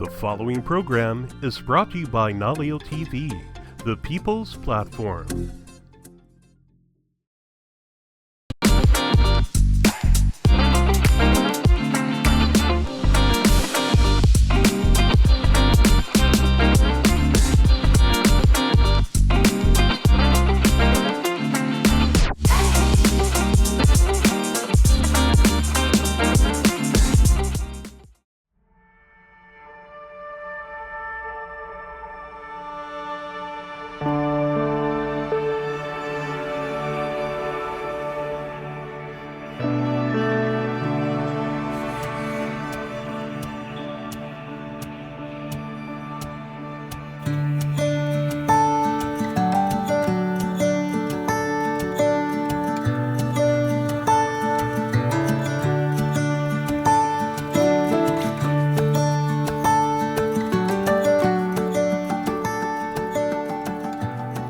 The following program is brought to you by Naleo TV, the People's Platform.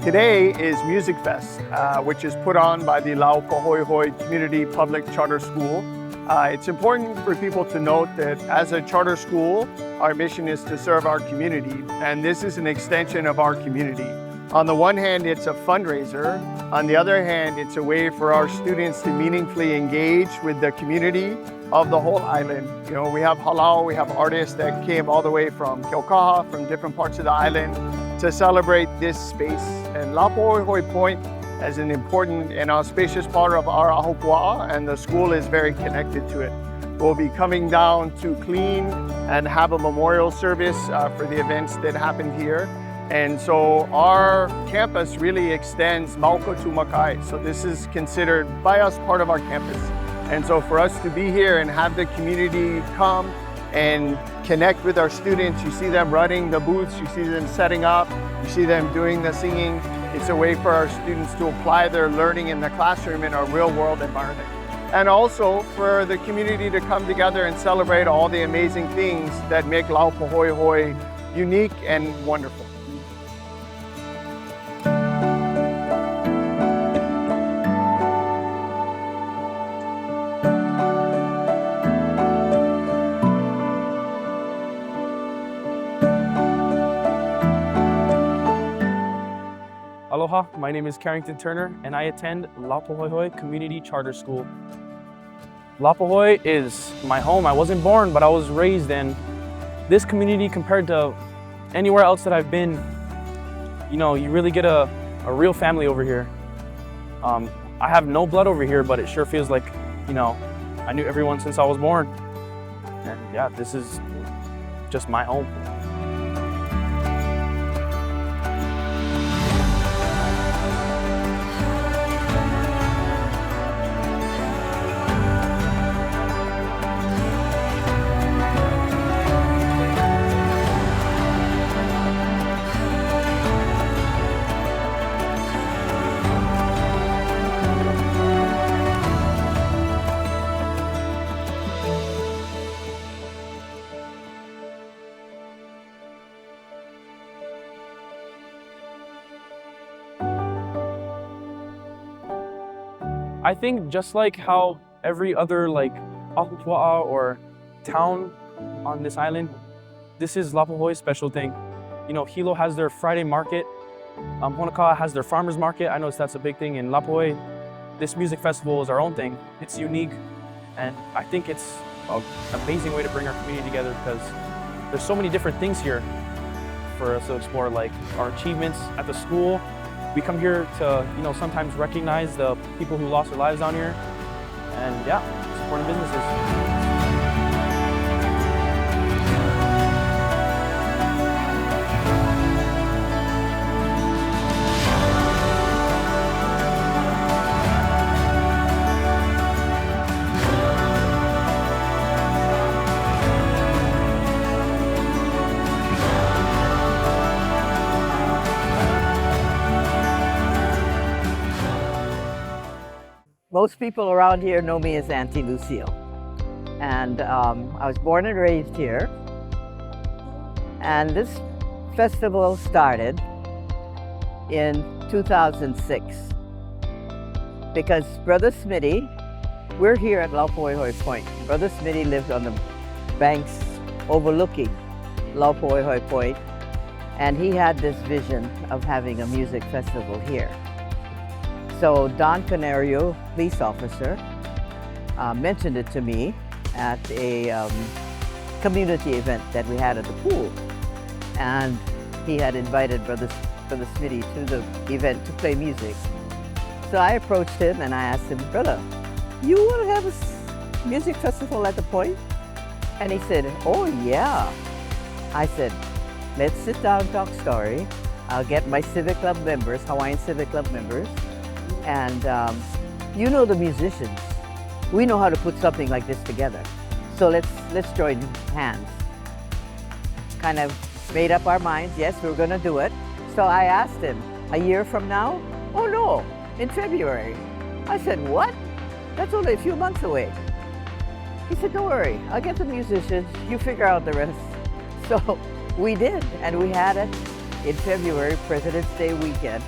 Today is Music Fest, which is put on by the Laupāhoehoe Community Public Charter School. It's important for people to note that as a charter school, our mission is to serve our community, and this is an extension of our community. On the one hand, it's a fundraiser. On the other hand, it's a way for our students to meaningfully engage with the community of the whole island. You know, we have halau, we have artists that came all the way from Keaukaha, from different parts of the island, to celebrate this space. And Laupāhoehoe Point is an important and auspicious part of our ahupua'a, and the school is very connected to it. We'll be coming down to clean and have a memorial service for the events that happened here. And so our campus really extends mauka to makai. So this is considered by us part of our campus. And so for us to be here and have the community come and connect with our students, you see them running the booths, you see them setting up, you see them doing the singing. It's a way for our students to apply their learning in the classroom in a real world environment. And also for the community to come together and celebrate all the amazing things that make Laupāhoehoe unique and wonderful. Aloha, my name is Carrington Turner and I attend Laupāhoehoe Community Charter School. Laupahoehoe is my home. I wasn't born, but I was raised in this community compared to anywhere else that I've been. You know, you really get a real family over here. I have no blood over here, but it sure feels like, you know, I knew everyone since I was born. And yeah, this is just my home. I think just like how every other ahupua'a or town on this island, this is Laupāhoe's special thing. You know, Hilo has their Friday market, Honoka'a has their farmers market. I know that's a big thing. In Laupāhoe, this music festival is our own thing. It's unique, and I think it's an amazing way to bring our community together because there's so many different things here for us to explore, like our achievements at the school. We come here to, you know, sometimes recognize the people who lost their lives down here, and yeah, supporting businesses. Most people around here know me as Auntie Lucille. And I was born and raised here. And this festival started in 2006 because Brother Smitty, we're here at Laupāhoehoe Point. Brother Smitty lived on the banks overlooking Laupāhoehoe Point, and he had this vision of having a music festival here. So Don Canario, police officer, mentioned it to me at a community event that we had at the pool. And he had invited Brother Smitty to the event to play music. So I approached him and I asked him, "Brother, you want to have a music festival at the Point?" And he said, "Oh yeah." I said, "Let's sit down, talk story. I'll get my Civic Club members, Hawaiian Civic Club members, and you know the musicians. We know how to put something like this together. So let's join hands." Kind of made up our minds, yes, we're gonna do it. So I asked him, "A year from now?" "Oh no, in February." I said, "What? That's only a few months away." He said, "Don't worry, I'll get the musicians, you figure out the rest." So we did, and we had it in February, President's Day weekend,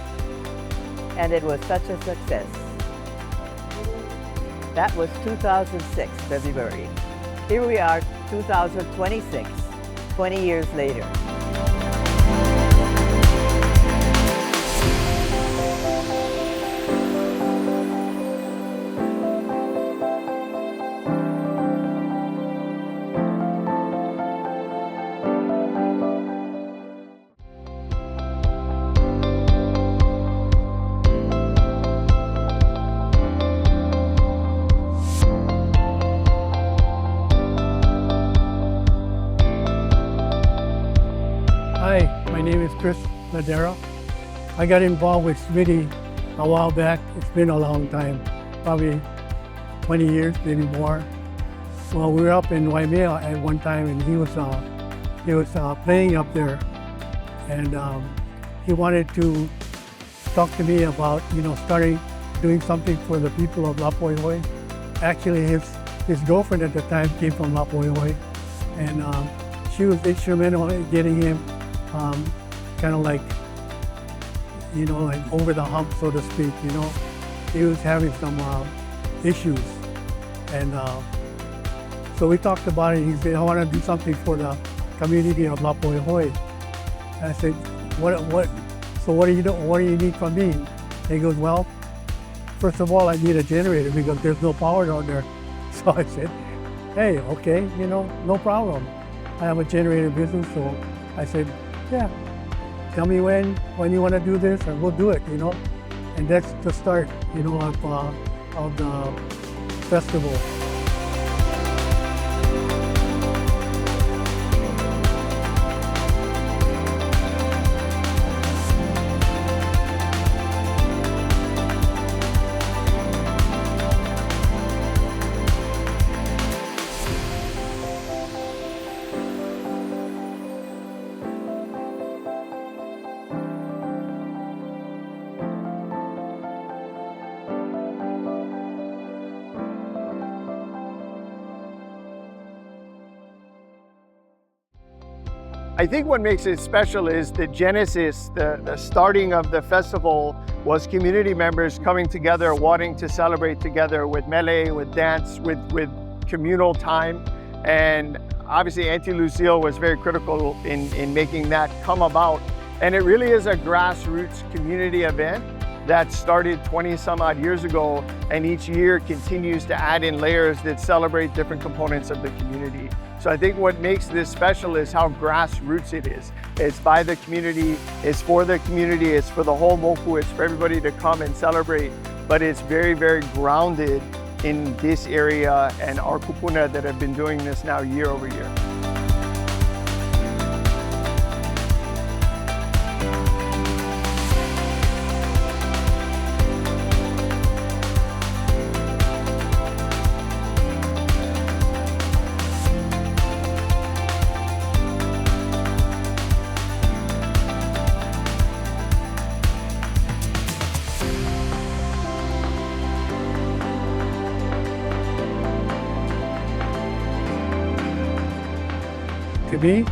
and it was such a success. That was 2006, February. Here we are, 2026, 20 years later. Hi, my name is Chris Ladera. I got involved with Smitty a while back. It's been a long time, probably 20 years, maybe more. Well, we were up in Waimea at one time, and he was playing up there, and he wanted to talk to me about, starting doing something for the people of Laupāhoehoe. Actually, his girlfriend at the time came from Laupāhoehoe, and she was instrumental in getting him kind of like over the hump, so to speak. He was having some issues, and so we talked about it. He said, "I want to do something for the community of Laupāhoehoe." And I said, what do you need from me?" And he goes, "Well, first of all, I need a generator because there's no power down there." So I said, "Hey, okay, no problem. I have a generator business." So I said, "Yeah, tell me when you want to do this, and we'll do it." And that's the start, of the festival. I think what makes it special is the genesis, the starting of the festival was community members coming together, wanting to celebrate together with mele, with dance, with communal time. And obviously Auntie Lucille was very critical in making that come about. And it really is a grassroots community event that started 20 some odd years ago, and each year continues to add in layers that celebrate different components of the community. So I think what makes this special is how grassroots it is. It's by the community, it's for the community, it's for the whole moku, it's for everybody to come and celebrate, but it's very, very grounded in this area and our kupuna that have been doing this now year over year. To me,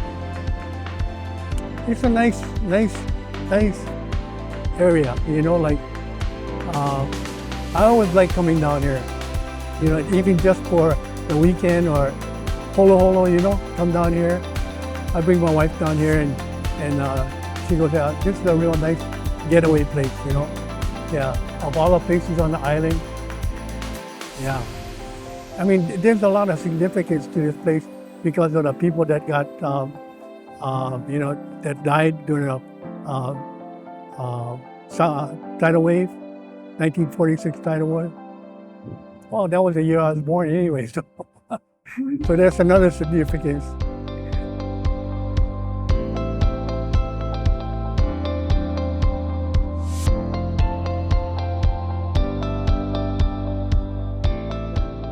it's a nice area, I always like coming down here, even just for the weekend or holo, come down here, I bring my wife down here and she goes, yeah, this is a real nice getaway place, you know. Yeah, of all the places on the island. Yeah. I mean, there's a lot of significance to this place because of the people that got, you know, that died during a tidal wave, 1946 tidal wave. Well, that was the year I was born anyway, so, so there's another significance.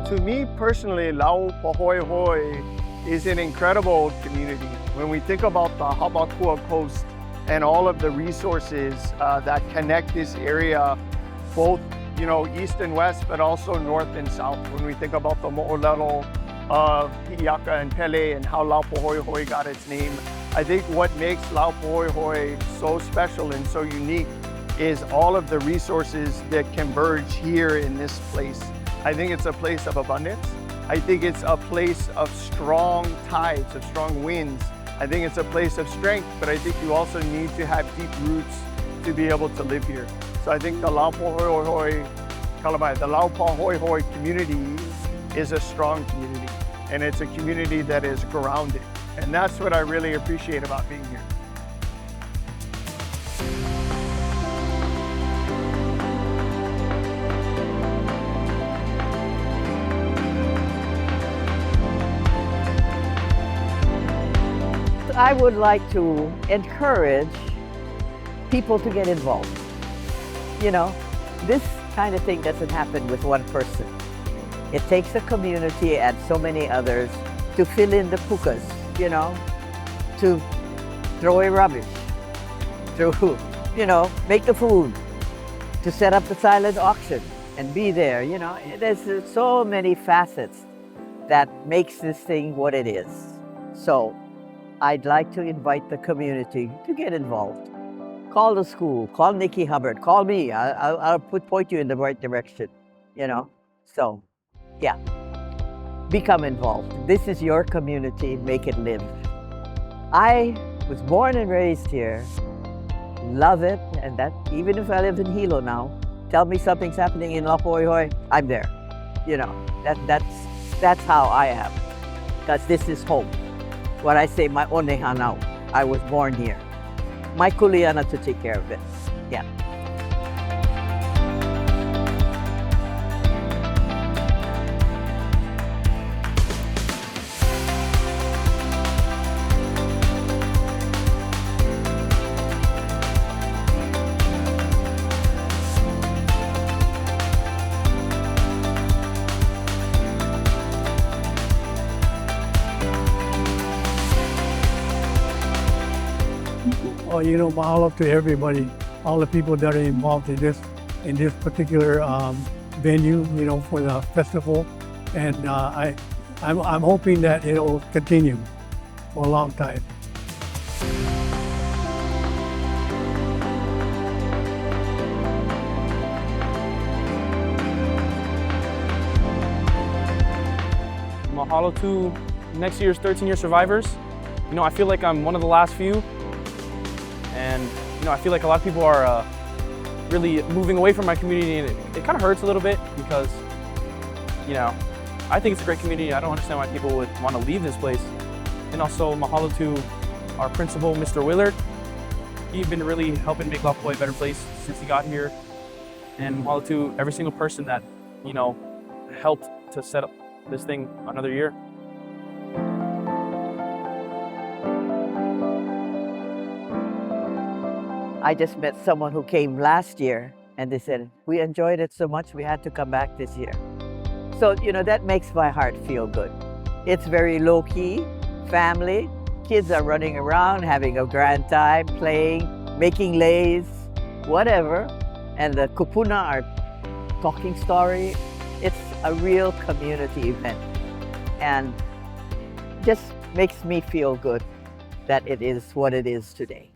To me personally, Laupāhoehoe is an incredible community. When we think about the Hamakua coast and all of the resources that connect this area, both east and west, but also north and south. When we think about the mo'olelo of Hi'iaka and Pele and how Laupāhoehoe got its name, I think what makes Laupāhoehoe so special and so unique is all of the resources that converge here in this place. I think it's a place of abundance. I think it's a place of strong tides, of strong winds. I think it's a place of strength, but I think you also need to have deep roots to be able to live here. So I think the Laupāhoehoe community is a strong community, and it's a community that is grounded. And that's what I really appreciate about being here. I would like to encourage people to get involved. You know, this kind of thing doesn't happen with one person. It takes a community and so many others to fill in the pukas, you know, to throw away rubbish, to, make the food, to set up the silent auction and be there, you know. There's so many facets that makes this thing what it is. So I'd like to invite the community to get involved. Call the school, call Nikki Hubbard, call me. I'll point you in the right direction, you know. So, yeah, become involved. This is your community, make it live. I was born and raised here, love it, and that even if I live in Hilo now, tell me something's happening in Laupāhoehoe, I'm there. You know, that's how I am, because this is home. What I say, my oneha now. I was born here. My kuleana to take care of it. Yeah. Oh, you know, mahalo to everybody, all the people that are involved in this particular venue, you know, for the festival, and I'm hoping that it'll continue for a long time. Mahalo to next year's 13-year survivors. You know, I feel like I'm one of the last few. And, you know, I feel like a lot of people are really moving away from my community, and it kind of hurts a little bit because, you know, I think it's a great community. I don't understand why people would want to leave this place. And also, mahalo to our principal, Mr. Willard. He's been really helping make Laupāhoehoe a better place since he got here. And mahalo to every single person that, you know, helped to set up this thing another year. I just met someone who came last year and they said, we enjoyed it so much we had to come back this year. So, you know, that makes my heart feel good. It's very low-key, family. Kids are running around, having a grand time, playing, making lays, whatever. And the kupuna are talking story. It's a real community event. And just makes me feel good that it is what it is today.